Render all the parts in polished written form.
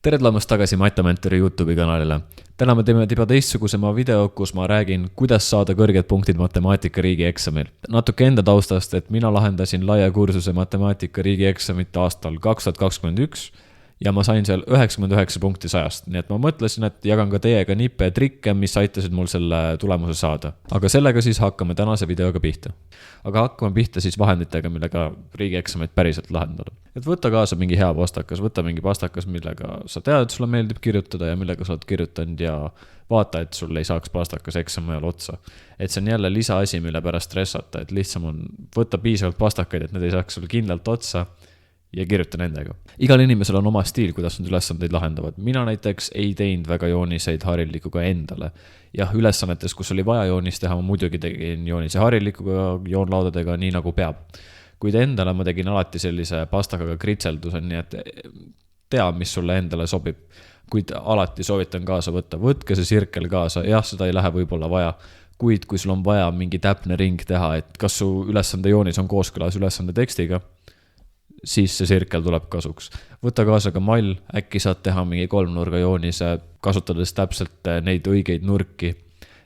Tere tulemast tagasi Matemamentari YouTube'i kanalile. Täna me teeme tiba teistsugusema video, kus ma räägin, kuidas saada kõrged punktid matemaatika riigieksamil. Natuke enda taustast, et mina lahendasin laia kursuse matemaatika riigieksamit aastal 2021 ja ma sain seal 99 punkti 100. Nii et ma mõtlesin, et jagan ka teiega nippe ja trikke, mis aitasid mul selle tulemuse saada. Aga sellega siis hakkame tänase videoga pihta. Aga hakkame pihta siis vahenditega, millega riigieksamit päriselt lahendada. Et võtta kaasa mingi hea pastakas, võtta mingi pastakas, millega sa tead, et sulle meeldib kirjutada ja millega sa oled kirjutanud ja vaata, et sul ei saaks pastakas eksami ajal otsa. Et see on jälle lisaasi, mille pärast stressata, et lihtsam on võtta piisavalt pastakaid, et need ei saaks sul kindlalt otsa ja kirjuta nendega. Igal inimesel on oma stiil, kuidas nad ülesandeid lahendavad. Mina näiteks ei teinud väga jooniseid harilikuga endale. Jah, ülesannetes, kus oli vaja joonist teha, ma muidugi tegin joonise harilikuga, joonlaudadega, nii nagu peab. Kuid endale ma tegin alati sellise pastakaga kritselduse, nii et tea, mis sulle endale sobib. Kuid alati soovitan kaasa võtta. Võtke see sirkel kaasa. Jah, seda ei lähe võib-olla vaja. Kuid kui sul on vaja mingi täpne ring teha, et kas su ülesande joonis on kooskõlas ülesande tekstiga, siis see sirkel tuleb kasuks. Võta kaasa ka mall, äkki saad teha mingi kolmnurga joonise, kasutades täpselt neid õigeid nurki,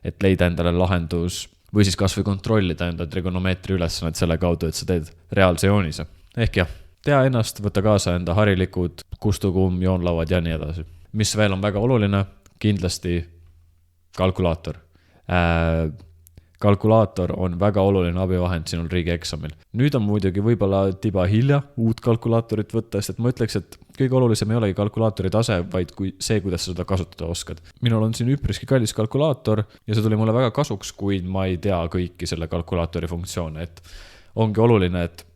et leida endale lahendus või siis kas või kontrollida enda trigonomeetri ülesannet selle kaudu, et sa teed reaalse joonise. Ehk jah, tea ennast, võta kaasa enda harilikud, kustukumm, joonlauad ja nii edasi. Mis veel on väga oluline, kindlasti kalkulaator. Kalkulaator on väga oluline abivahend sinul riigieksamil. Nüüd on muidugi võib-olla tiba hilja uut kalkulaatorit võtta, sest ma ütleks, et kõige olulisem ei olegi kalkulaatori tase, vaid see, kuidas sa seda kasutada oskad. Minul on siin üpriski kallis kalkulaator ja see tuli mulle väga kasuks, kuid ma ei tea kõiki selle kalkulaatori funktsioone. Et ongi oluline, et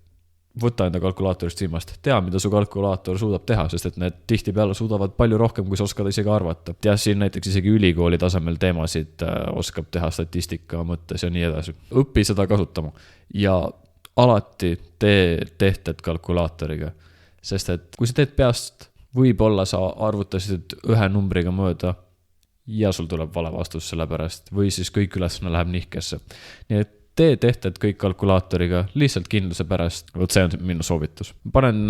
võta enda kalkulaatorist viimast. Tea, mida su kalkulaator suudab teha, sest et need tihtipeale suudavad palju rohkem, kui sa oskad isegi arvata. Ja siin näiteks isegi ülikooli tasemel teemasid oskab teha statistika mõttes ja nii edasi. Õpi seda kasutama ja alati tee tehted kalkulaatoriga. Sest et kui sa teed peast, võib-olla sa arvutasid ühe numbriga mööda ja sul tuleb vale vastus selle pärast või siis kõik ülesanne läheb nihkesse. Nii et tee tehted kõik kalkulaatoriga lihtsalt kindluse pärast. Võt see on minu soovitus. Panen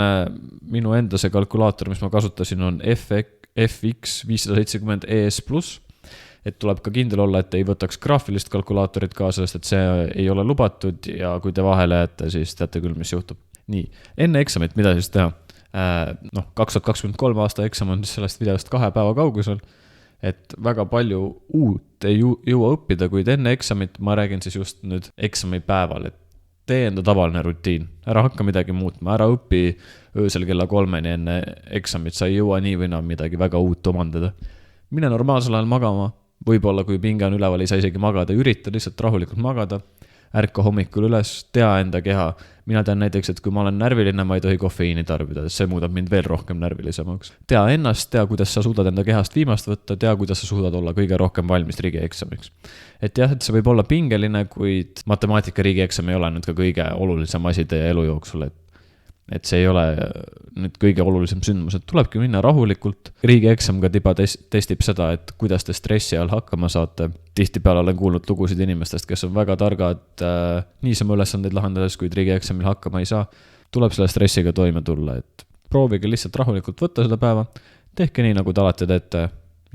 minu enda see kalkulaator, mis ma kasutasin, on FX 570 ES+, et tuleb ka kindel olla, et ei võtaks graafilist kalkulaatorit kaasa, sest et see ei ole lubatud ja kui te vahele jääte, siis teate küll, mis juhtub. Nii, enne eksamit, mida siis teha? 2023 aasta eksam on sellest videost 2 päeva kaugusel, et väga palju uut ei jõua õppida, kuid enne eksamit ma räägin siis just nüüd eksami päeval, et tee enda tavaline rutiin, ära hakka midagi muutma, ära õpi öösel kella 3 enne eksamit, sa ei jõua nii või naa midagi väga uut omandada. Mine normaalsel ajal magama, võib-olla kui pinge on üleval ei saa isegi magada, ürita lihtsalt rahulikult magada, ärka hommikul üles, tea enda keha. Mina tean näiteks, et kui ma olen närviline, ma ei tohi kofeiini tarbida, see muudab mind veel rohkem närvilisemaks. Tea ennast, tea, kuidas sa suudad enda kehast viimast võtta, tea, kuidas sa suudad olla kõige rohkem valmis riigieksamiks. Et jah, et see võib olla pingeline, kuid matemaatika riigieksam ei ole nüüd ka kõige olulisem asi teie elu jooksul, et see ei ole nüüd kõige olulisem sündmus, et tulebki minna rahulikult. Riigieksam ka tiba testib seda, et kuidas te stressi all hakkama saate. Tihtipeale olen kuulnud lugusid inimestest, kes on väga targad niisama ülesandeid lahendades, kuid riigieksamil hakkama ei saa. Tuleb selle stressiga toime tulla, et proovige lihtsalt rahulikult võtta seda päeva, tehke nii, nagu te alati teete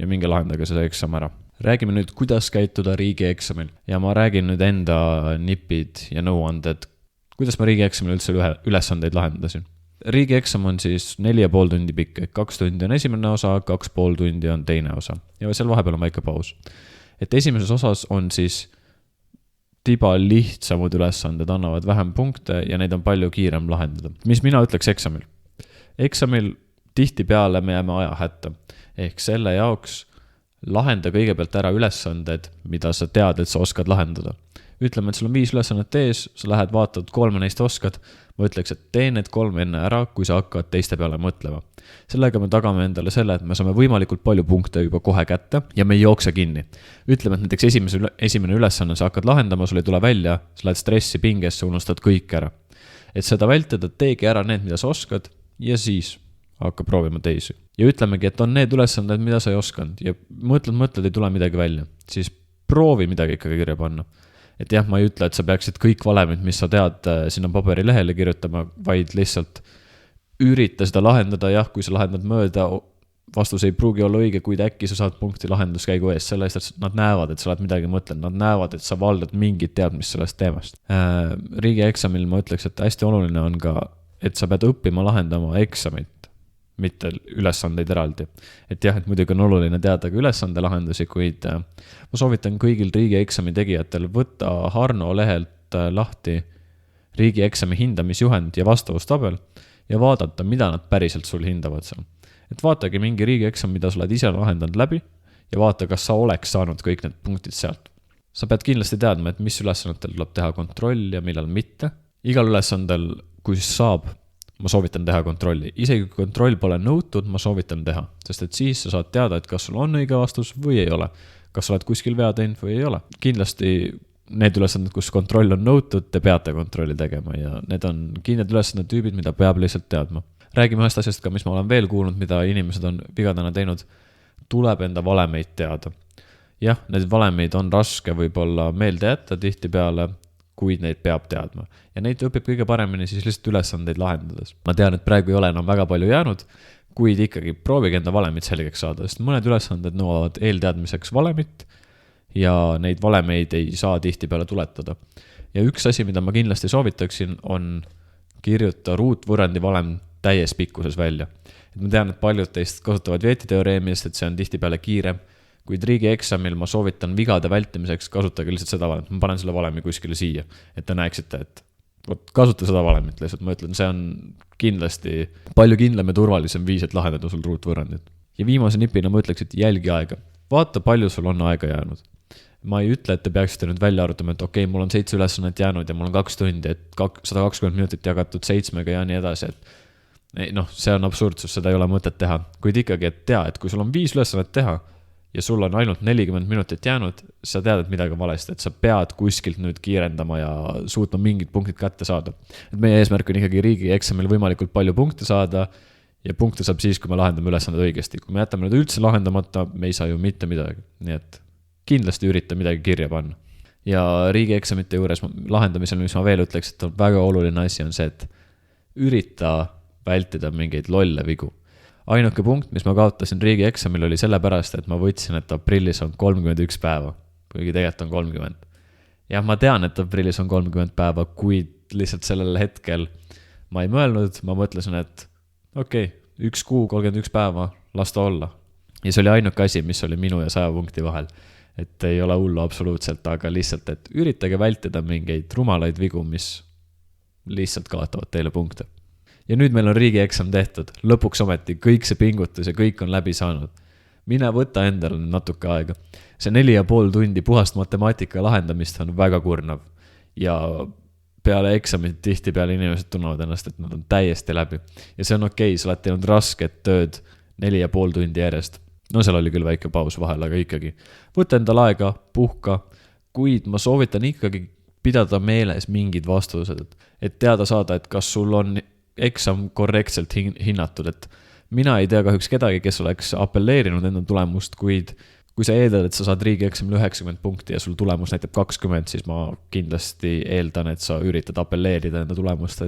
ja minge lahendage seda eksam ära. Räägime nüüd, kuidas käituda riigieksamil ja ma räägin nüüd enda nipid ja nõuanded, kuidas ma riigieksamil üldse ülesandeid lahendasin. Riigieksam on siis 4,5 tundi pikk, 2 tundi on esimene osa, 2,5 tundi on teine osa ja seal vahepeal on väike paus. Et esimeses osas on siis tiba lihtsamad ülesanded, annavad vähem punkte ja neid on palju kiirem lahendada. Mis mina ütleks eksamil? Eksamil tihtipeale me jääme aja hätta. Ehk selle jaoks lahenda kõigepealt ära ülesanded, mida sa tead, et sa oskad lahendada. Ütleme, et sul on 5 ülesannet ees, sa lähed vaatad 3 neist oskad, ma ütleks, et tee need 3 enne ära, kui sa hakkad teiste peale mõtlema. Sellega me tagame endale selle, et me saame võimalikult palju punkte juba kohe kätte ja me ei jookse kinni. Ütleme, et näiteks esimene ülesanne sa hakkad lahendama, sul ei tule välja, sa lähed stressi pingesse, unustad kõik ära. Et seda vältida, teegi ära need, mida sa oskad ja siis hakka proovima teisi. Ja ütlemegi, et on need ülesanded, mida sa ei oskanud ja mõtled, ei tule midagi välja. Siis proovi midagi ikkagi kirja panna. Et jah, ma ei ütle, et sa peaksid kõik valemid, mis sa tead, sinna paberilehele kirjutama, vaid lihtsalt ürita seda lahendada, jah, kui sa lahendad mööda, vastus ei pruugi olla õige, kuid äkki sa saad punkti lahenduskäigu eest, selle eest, et nad näevad, et sa oled midagi mõtlenud, nad näevad, et sa valdad mingit teadmist sellest teemast. Riigieksamil ma ütleks, et hästi oluline on ka, et sa pead õppima lahendama eksamit, mitte ülesandeid eraldi. Et jah, et muidugi on oluline teada ka ülesande lahendusi, kuid ma soovitan kõigil riigieksami tegijatel võtta Harno lehelt lahti riigieksami hindamisjuhend ja vastavustabel ja vaadata, mida nad päriselt sul hindavad seal. Et vaatagi mingi riigieksam, mida sa oled ise lahendanud läbi ja vaata, kas sa oleks saanud kõik need punktid sealt. Sa pead kindlasti teadma, et mis ülesannetel tuleb teha kontroll ja millal mitte. Igal ülesandel, kui saab, ma soovitan teha kontrolli. Isegi kui kontroll pole nõutud, ma soovitan teha, sest et siis sa saad teada, et kas sul on õige vastus või ei ole. Kas sa oled kuskil vea teinud või ei ole. Kindlasti need ülesanded, kus kontroll on nõutud, te peate kontrolli tegema ja need on kindlad ülesanded tüübid, mida peab lihtsalt teadma. Räägime ühest asjast ka, mis ma olen veel kuulnud, mida inimesed on vigadena teinud. Tuleb enda valemeid teada. Jah, need valemeid on raske võib-olla meelde jätta tihti peale, kuid neid peab teadma. Ja neid õpib kõige paremini siis lihtsalt ülesandeid lahendades. Ma tean, et praegu ei ole enam väga palju jäänud, kuid ikkagi proovige enda valemid selgeks saada, sest mõned ülesanded nõuavad eelteadmiseks valemit ja neid valemeid ei saa tihti peale tuletada. Ja üks asi, mida ma kindlasti soovitaksin, on kirjuta ruutvõrrandi valem täies pikkuses välja. Et ma tean, et paljud teist kasutavad veetiteoreemiast, et see on tihti peale kiirem, kuid riigieksamil ma soovitan vigade vältimiseks kasutage lihtsalt seda valemit. Ma panen selle valemi kuskile siia, et te näeksite, et kasuta seda valemit lihtsalt. Ma ütlen, see on kindlasti palju kindlam ja turvalisem viis, et lahendada sul ruutvõrrandit. Ja viimase nipina ma ütleks, et jälgi aega. Vaata, palju sul on aega jäänud. Ma ei ütle, et te peaksite nüüd välja arutama, et okei, mul on 7 ülesannet jäänud ja mul on 2 tundi, et 120 minutit jagatud 7 ja nii edasi, et see on absurdsus, seda ei ole mõtet teha. Kuid ikkagi, et tea, et kui sul on 5 ülesannet teha ja sul on ainult 40 minutit jäänud, sa tead, et midagi valesti, et sa pead kuskilt nüüd kiirendama ja suutma mingid punktid kätte saada. Et meie eesmärk on ikkagi riigieksamil võimalikult palju punkte saada ja punkte saab siis, kui me lahendame ülesanded õigesti. Kui me jätame need üldse lahendamata, me ei saa ju mitte midagi. Nii et kindlasti ürita midagi kirja panna. Ja riigieksamite juures lahendamisel, mis ma veel ütleks, et on väga oluline asi on see, et ürita vältida mingeid lolle vigu. Ainuke punkt, mis ma kaotasin riigieksamil oli sellepärast, et ma võtsin, et aprillis on 31 päeva, kuigi tegelikult on 30. Ja ma tean, et aprillis on 30 päeva, kuid lihtsalt sellel hetkel ma ei mõelnud, ma mõtlesin, et okei, 1 kuu, 31 päeva, las ta olla. Ja see oli ainuke asi, mis oli minu ja 100 punkti vahel. Et ei ole hullu absoluutselt, aga lihtsalt, et üritage vältida mingeid rumalaid vigu, mis lihtsalt kaotavad teile punkte. Ja nüüd meil on riigieksam tehtud, lõpuks ometi kõik see pingutus ja kõik on läbi saanud. Mine võta endale natuke aega. See 4,5 tundi puhast matemaatika lahendamist on väga kurnav. Ja peale eksamit tihti peale inimesed tunnevad ennast, et nad on täiesti läbi. Ja see on okei, sa oled teinud rasket tööd 4,5 tundi järjest. No seal oli küll väike paus vahel, aga ikkagi. Võta endale aega, puhka, kuid ma soovitan ikkagi pidada meeles mingid vastused, et teada saada, et kas sul on eksam korrektselt hinnatud, et mina ei tea kahjuks kedagi, kes oleks appelleerinud enda tulemust, kuid kui sa eeldad, et sa saad riigieksamil 90 punkti ja sul tulemus näitab 20, siis ma kindlasti eeldan, et sa üritad appelleerida enda tulemust,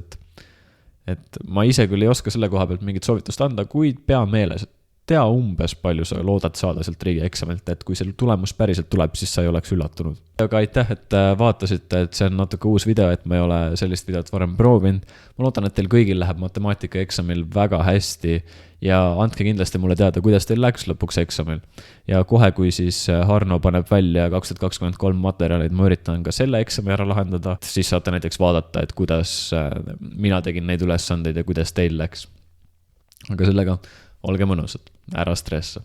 et ma ise küll ei oska selle koha pealt mingit soovitust anda, kuid pea meeles, et tea umbes palju sa loodad saada sealt riigieksamelt, et kui see tulemus päriselt tuleb, siis sa ei oleks üllatunud. Aga aitäh, et vaatasite, et see on natuke uus video, et ma ei ole sellist videot varem proovinud. Ma loodan, et teil kõigil läheb matemaatikaeksamil väga hästi ja andke kindlasti mulle teada, kuidas teil läks lõpuks eksamil. Ja kohe, kui siis Harno paneb välja 2023 materjalid, ma üritan ka selle eksami ära lahendada, siis saate näiteks vaadata, et kuidas mina tegin neid ülesandeid ja kuidas teil läks. Aga sellega olge mõnusad, ära stressa.